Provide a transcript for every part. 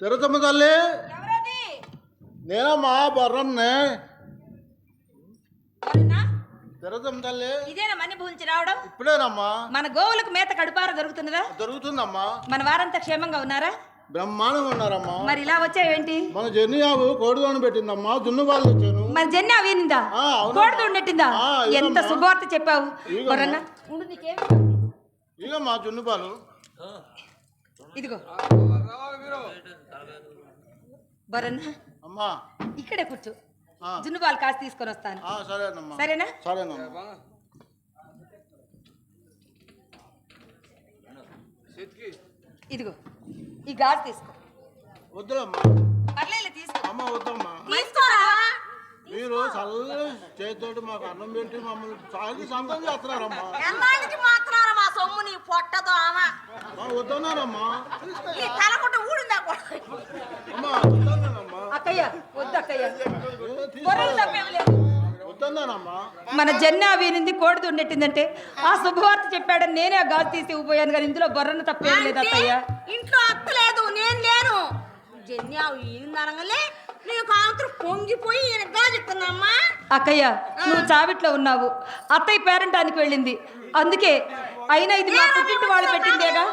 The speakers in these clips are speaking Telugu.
తెరచమ్మ తల్లి నేనమ్మా బర్రన్నే. తెరచమ్మ తల్లి ఇదేనా మన్ని భూంచి రావడం? ఇప్పుడేనమ్మా. మన గోవులకు మేత కడుపార దొరుకుతున్నదా? దొరుకుతుందమ్మా. మన వారంతా క్షేమంగా ఉన్నారా? బ్రహ్మాండంగా ఉన్నారమ్మా. మరి ఇలా వచ్చావేంటి? మన జన్యావు కోడిదోని పెట్టిందమ్మా, జున్ను వాళ్ళు వచ్చాను. మన జన్య వీనిందా? కోడిదోని పెట్టిందా? ఎంత శుభవార్త చెప్పావు. ఇగమ్మా జున్ను పాలు. ఇదిగో బరన్న అమ్మా, ఇక్కడే కూర్చో. జున్ను పాలు కాసి తీసుకొని వస్తాను. సరేనమ్మా. సరేనా? సరేనమ్మా. ఇదిగో ఈ గాజు తీసుకో. వద్దులమ్మా. పర్లేదు తీసుకో. అమ్మ వద్దమ్మా. తీసుకోరా. మీరు చల్ల చేతితోటి మాకు అన్నం పెట్టి మమ్మల్ని సాగి సంతం చేస్తున్నారమ్మా. ఎన్నాళ్ళకి మాత్రారా మా సొమ్ము నీ పొట్టతో ఆమా వద్దన్నారమ్మా. ఈ తలకొట్ట ఊడిందా అమ్మా వద్దన్నానమ్మా. అక్కయ్య వద్దు అక్కయ్య. వద్దన్నానమ్మా. మన జన్య వీనింది కోడిదోని నెట్టిందంటే ఆ శుభవార్త చెప్పాడని నేనే ఆ గాజు తీసి ఇవ్వబోయాను, కానీ ఇందులో బొర్రను తప్పేం లేదు అక్కయ్య. ఇంట్లో అత్త లేదు, నేను లేను. జన్యావు ఈయనలే నీకు కాంతులు పొంగిపోయి ఈయన గాజుతున్నామ్మా. అక్కయ్య నువ్వు చావిట్లో ఉన్నావు, అత్తయ్య పేరంటానికి వెళ్ళింది, అందుకే. అయినా ఇది మా పుట్టింటి వాళ్ళు పెట్టిందేగా.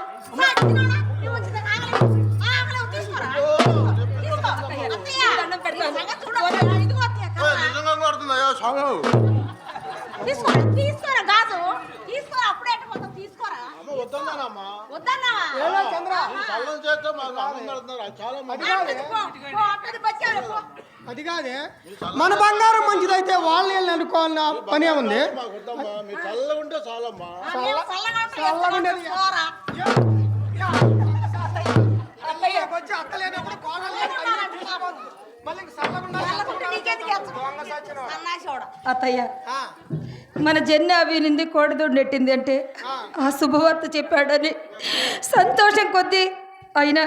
తీసుకోరా గాజు తీసుకోరా, అప్పుడే మొత్తం తీసుకోరా. వద్దన్నానమ్మా. వద్దన్నావా? చేస్తే మాకు అన్నం పెడుతున్నారు చాలా మంది. అది కాదే, మన బంగారం మంచిదైతే వాళ్ళని అనుకోవాలన్న పనే ఉంది. మీరు చల్లగా ఉంటే చాలమ్మా. అత్తయ్య మన జన్య వీనింది కోడిదోడి నెట్టింది అంటే ఆ శుభవార్త చెప్పాడని సంతోషం కొద్దీ, అయినా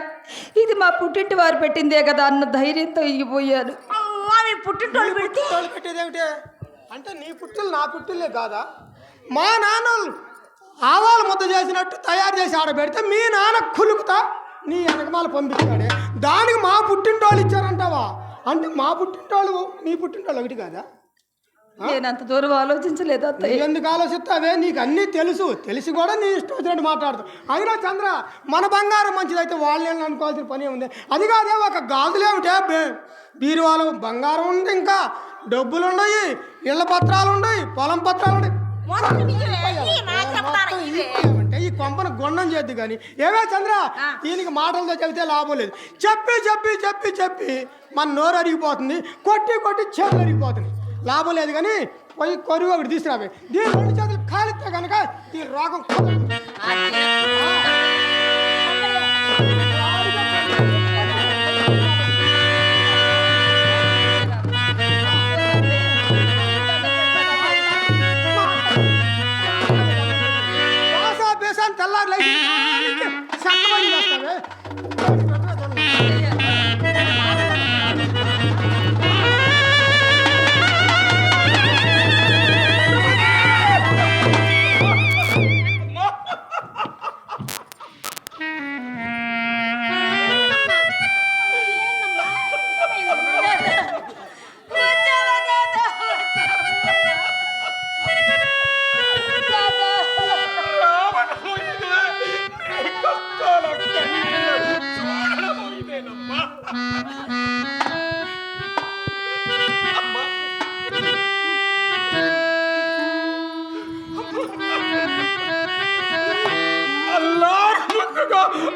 ఇది మా పుట్టింటి వారు పెట్టిందే కదా అన్న ధైర్యంతో ఇగిపోయాను. పుట్టింటోళ్ళు పెడితే పెట్టేదేమిటే అంటే నీ పుట్టులు నా పుట్టులే కాదా? మా నాన్నలు ఆవాలు ముద్ద చేసినట్టు తయారు చేసి ఆడ పెడితే మీ నాన్న కులుకుతా నీ వెనకమాల పంపిస్తాడే, దానికి మా పుట్టింటోళ్ళు ఇచ్చారంటావా? అంటే మా పుట్టింటోళ్ళు నీ పుట్టింటోళ్ళు ఒకటి కాదా? నేను అంత దూరం ఆలోచించలేదు అత్తయ్య. ఎందుకు ఆలోచిస్తావే? నీకు అన్నీ తెలిసి కూడా నీ ఇష్టం వచ్చినట్టు మాట్లాడుతావు. అయినా చంద్ర, మన బంగారం మంచిదైతే వాళ్ళని అనుకోవాల్సిన పని ఉంది. అది కాదే, ఒక గాజులేమిటే బీరువాలు బంగారం ఉంది, ఇంకా డబ్బులు ఉన్నాయి, ఇళ్ల పత్రాలు ఉన్నాయి, పొలం పత్రాలు ఉన్నాయి. అంటే ఈ కొంపను గుండం చేద్దు కానీ ఏమే చంద్ర, దీనికి మాటలతో చెబితే లాభం లేదు. చెప్పి చెప్పి చెప్పి చెప్పి మన నోరు అరిగిపోతుంది, కొట్టి కొట్టి చేతులు అరిగిపోతుంది, లాభం లేదు. కానీ పోయి కొరువు ఒకటి తీసుకురాబే. దీని రెండు చేతులు కాలిస్తే కనుక ఈ రోగం బేసాన్ని తెల్లారు చక్కబడి చేస్తావే.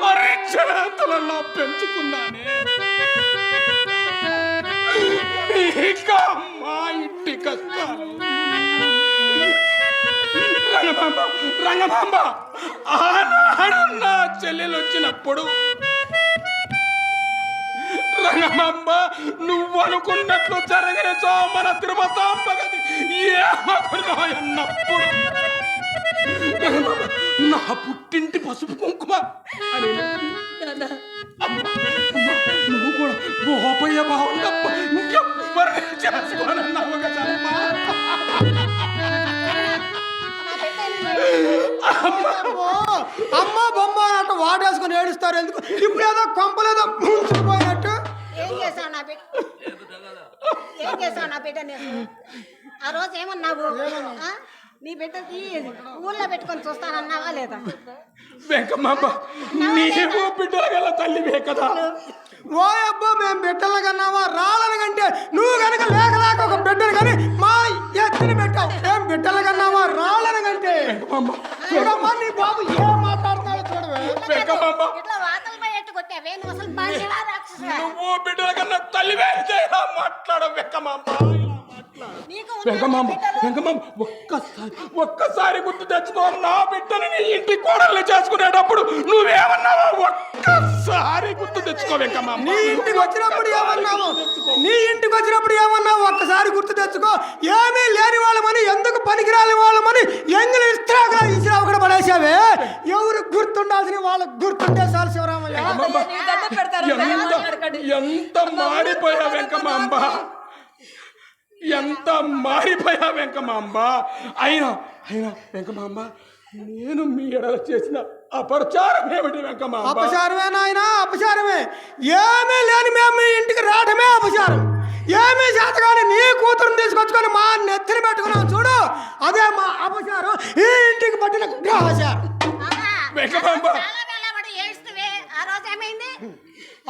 అరిచేతులలో పెంచుకున్నానే మా ఇంటి కష్టాలు. రంగమాంబ ఆనాడు నా చెల్లెలు వచ్చినప్పుడు రంగమాంబ నువ్వు అనుకున్నట్లు జరిగిన మన తిరుమతాంబ గది ఏమన్నప్పుడు నా పుట్టింటి పసుపు కుంకుమ అని నువ్వు కూడా గోపయ్య బాగుంది చేసుకోనన్నావు కదా. అమ్మ బొమ్మ అట్లా వాడేసుకుని ఏడుస్తారు ఎందుకు? ఇప్పుడు ఏదో కొంపలేదో చేసావు నా బిడ్డ ఏం చేసావు నా బిడ్డ ఆ రోజు ఏమన్నావు నీ బిడ్డకి ఊళ్ళో పెట్టుకొని చూస్తానన్నావా లేదా వెంకమ్మ నీవు బిడ్డల గల తల్లివే కదా ఓ అబ్బో మేము బిడ్డలు కన్నావా రాళ్ళని కంటే నువ్వు కనుక లేక ఒక బిడ్డను కానీ మా ఎత్తుని పెట్టావు ఏం బిడ్డలు కన్నావా రాళ్ళని కంటే చూడమ్మా నీ బాబు ఏం మాట్లాడుతున్నాడో చూడవే ఇట్లా వాతలు బయట కొట్టావే నువ్వు అసలు మనిషిలా రాక్షసుడా? నువ్వు బిడ్డల కన్నా తల్లివే మాట్లాడవు వెంకమ్మ ఒక్కసారి గుర్తు తెచ్చుకో నా బిడ్డని నీ ఇంటి కోడల్ని చేసుకునేటప్పుడు నువ్వేమన్నావో ఒక్కసారి గుర్తు తెచ్చుకో వెంకమ్మ నీ ఇంటికి వచ్చినప్పుడు ఏమన్నావు ఒక్కసారి గుర్తు తెచ్చుకో ఏమీ లేని వాళ్ళమని ఎందుకు పనికిరాని వాళ్ళమని ఎంగిలి ఇస్త్రాగా కూడా పడేసావే ఎవరు గుర్తుండాల్సిన వాళ్ళకు గుర్తుండే చాలు శివరామయ్య ఎంత మారిపోయా వెంకమ్మ ఎంత మారిపోయా వెంకమాంబ అయినా వెంకమాంబ నేను మీ ఎడల చేసిన అపచారం ఏమిటి వెంకమాంబ అపచారమే నాయన అపచారమే ఏమీ లేని మేము మీ ఇంటికి రావడమే అపచారం ఏమీ చేతగాని నీ కూతురుని తీసుకొచ్చుకొని మా నెత్తిని పెట్టుకున్నాం చూడు అదే మా అపచారం ఈ ఇంటికి పట్టిన గ్రహచారం వెంకమాంబ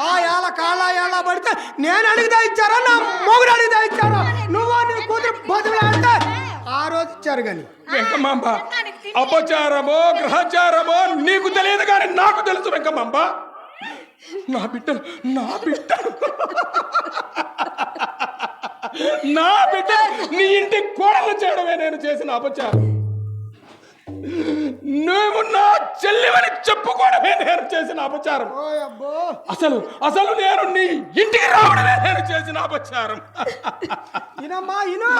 ఆ ఏళ్ళ కాళ్ళ ఏళ్ళ పడితే నేను అడిగితే ఇచ్చారా నా మొగుడు అడిగితే ఇచ్చారా నువ్వు నీ కూతురు బతులు ఆడితే ఆ రోజు ఇచ్చారు కానీ వెంకమాంబ అపచారమో గ్రహచారమో నీకు తెలియదు కానీ నాకు తెలుసు వెంకమాంబ నా బిడ్డలు నీ ఇంటి కోడలు చేయడమే నేను చేసిన అపచారం నువ్వు నా చెల్లివని చెప్పుకోవడమే నేను చేసిన అపచారం అసలు నేను నీ ఇంటికి రావడమే నేను చేసిన అపచారం వినమ్మా విను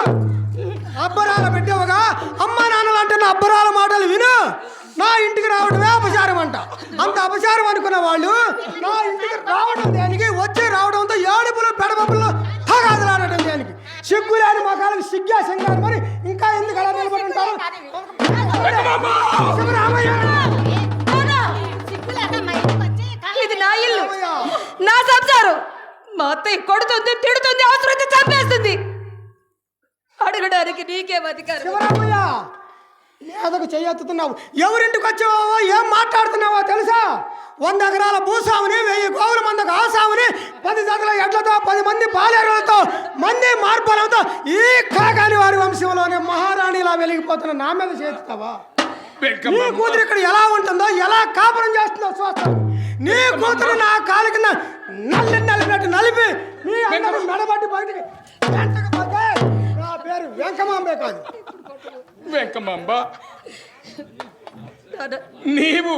అబ్బరాల బిడ్డవగా అమ్మ నాన్నలు అంటే నా అబ్బరాల మాటలు విను నా ఇంటికి రావడమే అపచారం అంట అంత అపచారం అనుకున్న వాళ్ళు నా ఇంటికి రావడం దేనికి వచ్చి రావడంతో ఏడుపులు పెడబొబ్బులు తగాదలాడటం దేనికి సిగ్గులేని మొఖాలకు సిగ్గా సింగారు మరి ఇంకా ఎందుకు అలా నిలబడి ఉంటారు ఇది నా ఇల్లు నా సంసారం మా అత్తయ్య కొడుతుంది తిడుతుంది అవసరం చంపేస్తుంది అడగడానికి నీకేం అధికారం శివరామయ్య మీదకు చెయ్యెత్తుతున్నావు ఎవరింటికి వచ్చావో ఏం మాట్లాడుతున్నావో తెలుసా 100 ఎకరాల భూసాముని 1000 గోవుల మందకు ఆసాముని 10 జతల ఎడ్లతో 10 మంది పాలేరులతో మంది మార్పాలతో ఈ కాకాని వారి వంశంలోనే మహారాణిలా వెలిగిపోతున్న నా మీద చేస్తావా నీ కూతురు ఇక్కడ ఎలా ఉంటుందో ఎలా కాపురం చేస్తుందో చూస్తాను నీ కూతురు నా కాలు కింద నలిపినట్టు నలిపి నీ అందరూ మెడబట్టి బయటికి వెంటకపోతే నా పేరు వెంకమాంబే కాదు వెంకమాంబ నీవు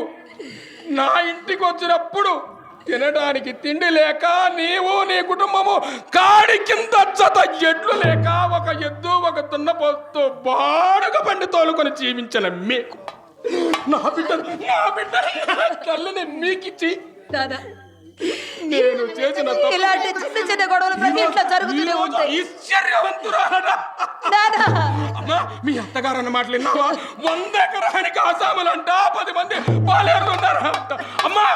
నా ఇంటికి వచ్చినప్పుడు తినడానికి తిండి లేక నీవు నీ కుటుంబము కాడి కింద జత ఎడ్లు లేక ఒక ఎద్దు ఒక దున్నపోతు బాడుగ బండి తోలుకొని జీవించిన మీకు నా బిడ్డ కళ్ళని మీకిచ్చి నేను చేసిన ఇలాంటి చిన్న గొడవలు ప్రతి ఇంట్లో జరుగుతూనే ఉంటాయి అమ్మా మీ అత్తగారు అన్న మాటలు విన్నావా 100 ఎకరానికి ఆసాములంట 10 మంది పాలేరులు ఉన్నారంట అమ్మా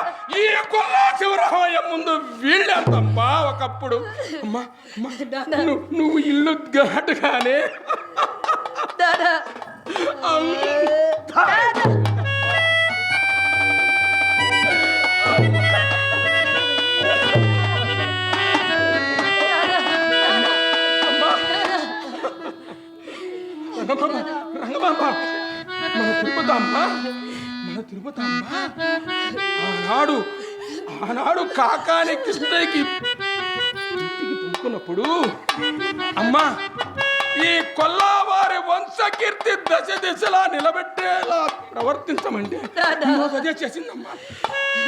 ఈ కొల్లా శివరామయ్య ముందు వీళ్ళంతమ్మా ఒకప్పుడు అమ్మా నువ్వు ఇల్లు ఘాటుగానే రంగమాంబ మన తిరుపతి అమ్మ ఆనాడు కాకాని కృష్ణయ్యకి ఇంటికి పంపుకున్నప్పుడు అమ్మా ఈ కొల్లావారి వంశకీర్తి దశలా నిలబెట్టేలా ప్రవర్తించమండి అదే చేసిందమ్మా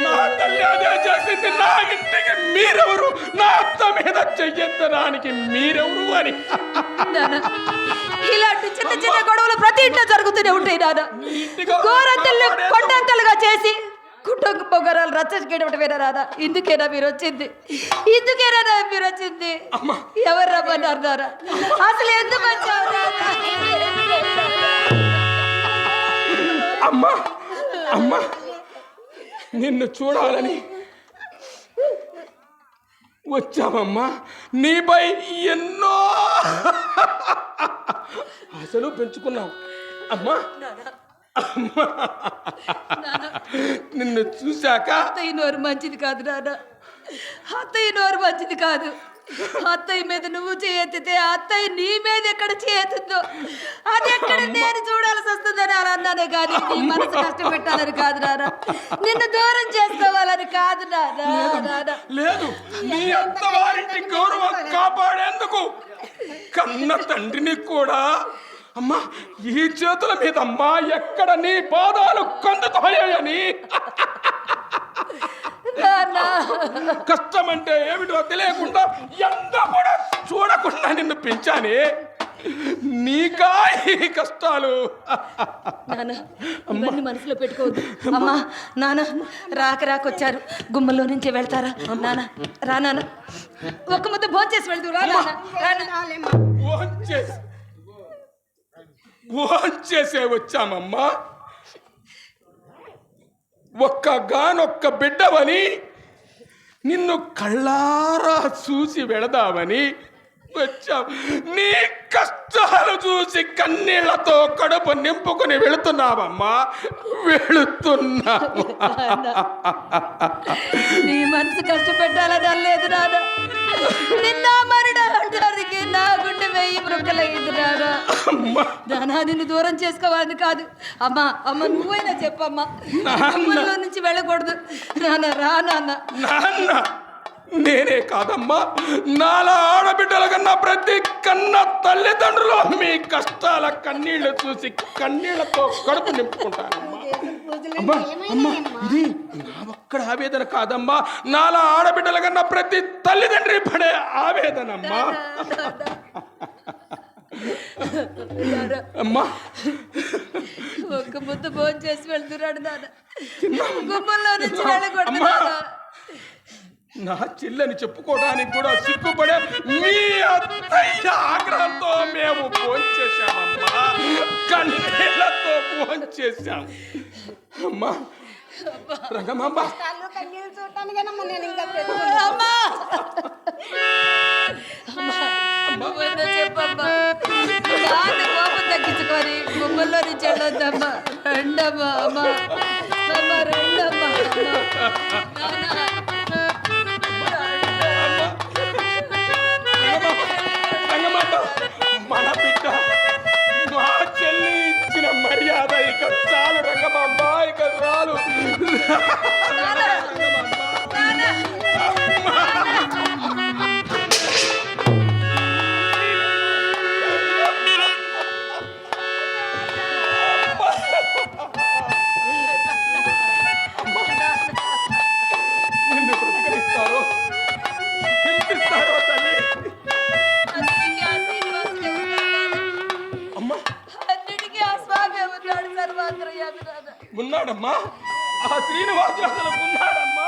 నా తల్లి అదే చేసింది నా ఇంటికి మీరెవరు నా అత్త మీద చెయ్యెత్తడానికి మీరెవరు అని ఇలాంటి చిన్న గొడవలు ప్రతి ఇంట్లో జరుగుతూనే ఉంటాయి నాన్న గోరంతల్ని కొండంతలుగా చేసి కుటుంబ పొగరాలు రచ్చకేయడమేనా రాదా ఇందుకేనా మీరు వచ్చింది ఎవరు రమ్మన్నారు నారా అసలు ఎందుకు వచ్చావు అమ్మా నిన్ను చూడాలని వచ్చామమ్మా. నీపై ఎన్నో ఆశలు పెంచుకున్నాం అమ్మా. అమ్మా, నిన్ను చూశాక అత్తయ్య నోరు మంచిది కాదు నాన్న, అత్తయ్య నోరు మంచిది కాదు. అత్తయ్య మీద నువ్వు చేయెత్తితే అత్తయ్య నీ మీద ఎక్కడ చేయెత్తుందో అది ఎక్కడ నేను చూడాల్సి వస్తుందని అలా అన్నానే కానీ నీ మనసు కష్టపెట్టాలని కాదు నాన్న, నిన్ను దూరం చేసుకోవాలని కాదు నాన్న. లేదు, నీ అత్తవారింటి గౌరవం కాపాడేందుకు కన్న తండ్రిని కూడా అమ్మా ఈ చేతుల మీద అమ్మా ఎక్కడ నీ పాదాలు కందుతాయని కష్టం అంటే ఏమిటో తెలియకుండా ఎంత కూడా చూడకుండా నిన్ను పెంచానే. నీకా ఈ కష్టాలు? నాన్న ఇవన్నీ మనసులో పెట్టుకోవద్దు. అమ్మా నాన్న రాకొచ్చారు, గుమ్మలో నుంచి వెళ్తారా నాన్న? రా నాన్న, ఒక్క ముద్ద భోంచేసి వెళ్తూ రా నాన్న. భోంచేసే వచ్చామమ్మా. ఒక్కగానొక్క బిడ్డవని నిన్ను కళ్ళారా చూసి వెళదామని వచ్చాం. నీ కష్టాలు చూసి కన్నీళ్లతో కడుపు నింపుకుని వెళుతున్నావమ్మా, వెళుతున్నావు. నీ మనసు కష్టపెట్టాలని అనలేదు నాన్న, నిన్న మరణానికి నా గుండె వెయ్యి మృక్కలయ్యింది నాన్న. నిన్ను దూరం చేసుకోవాలని కాదు అమ్మా. అమ్మ నువ్వైనా చెప్పమ్మా, గుమ్మలో నుంచి వెళ్ళకూడదు నాన్న. రా నాన్న. నాన్న నేనే కాదమ్మా, నాలా ఆడబిడ్డల కన్నా ప్రతి కన్న తల్లిదండ్రులు మీ కష్టాల కన్నీళ్లు చూసి కన్నీళ్లతో కడుపు నింపుకుంటానమ్మా. అమ్మా అమ్మా, ఇది నా ఒక్కడ ఆవేదన కాదమ్మా, నాలా ఆడబిడ్డల కన్నా ప్రతి తల్లిదండ్రి పడే ఆవేదనమ్మా. అమ్మా ఒక్క ముద్ద భోజనం చేసి వెళ్తున్నాడు నాన్న, గుమ్మలో నుంచి వెళ్ళకూడదు. నా చెల్లని చెప్పుకోవడానికి కూడా సిగ్గుపడే మీ అత్తయ్య ఆగ్రహంతో మేము భోంచేశామమ్మా, కన్నీళ్లతో భోంచేశాం. అమ్మా రంగమ్మ, చెప్పమ్మా, కోపం తగ్గించుకొని గుమ్మల్లో నుంచి వెళ్ళొద్దమ్మా. రండమ్మా అమ్మా, అమ్మా రండమ్మా. మన బిడ్డ మా చెల్లి ఇచ్చిన మర్యాద ఇక చాలు రంగమ్మ, ఇక చాలు. నిన్ను బ్రతికిస్తారో హింసిస్తారో తల్లి. ఉన్నాడమ్మా, ఆ శ్రీనివాసుడు అసలు ఉన్నాడమ్మా.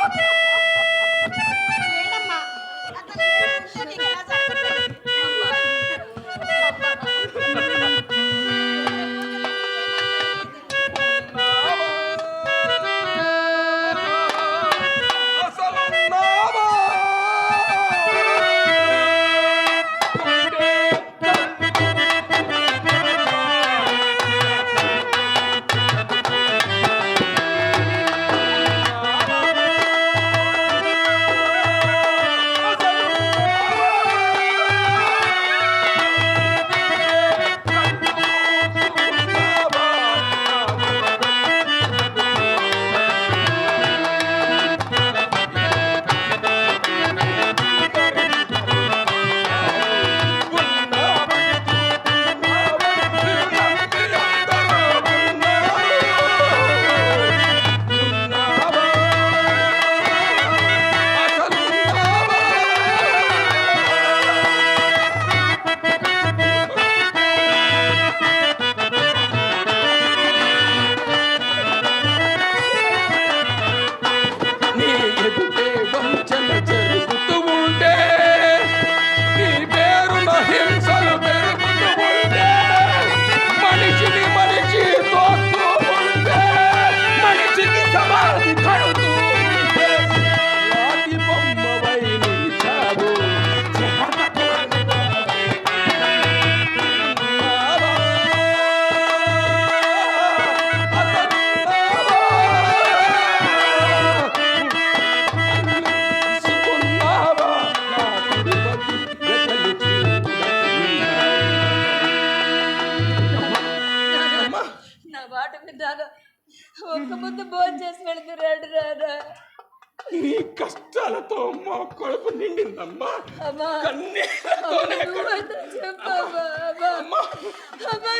నీ కష్టాలతో మా కడుపు నిండిందమ్మా. అమ్మా కన్నీళ్లతోనే నువ్వైనా చెప్పమ్మా. అమ్మా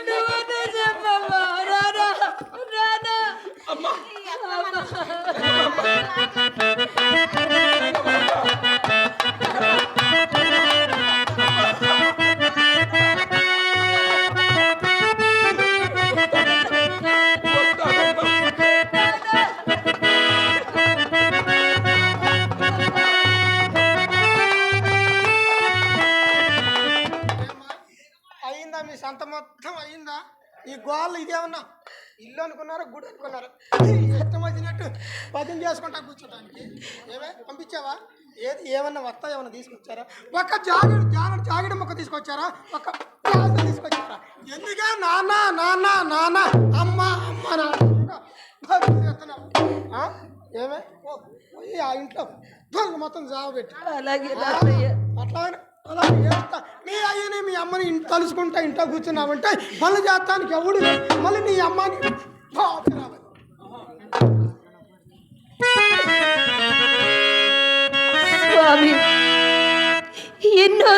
నువ్వైనా చెప్పమ్మా. రానా రానా అమ్మా అయిందా మీ సంత మొత్తం అయిందా? ఈ గోళ్ళు ఇదేమన్నా ఇల్లు అనుకున్నారా గుడి అనుకున్నారా? ఇష్టం వచ్చినట్టు పదం చేసుకుంటా కూర్చోటానికి ఏమే పంపించావా? ఏమన్నా వస్తా ఏమన్నా తీసుకొచ్చారా? ఒక జాకెట్ మొక్క తీసుకొచ్చారా? ఒక ప్లాజా తీసుకొచ్చారా? ఎందుకే నాన్న నాన్న నాన్న అమ్మ అమ్మ నాన్న ఏమే పోయి ఆ ఇంట్లో మొత్తం జావ పెట్టి అలాగే తాతయ్య. అలాగే చేస్తా. మీ అయ్యని మీ అమ్మని తలుసుకుంటా ఇంట్లో కూర్చున్నామంటే పనులు చేస్తానికి ఎవడు మళ్ళీ నీ అమ్మని రావాలి. స్వామి ఎన్నో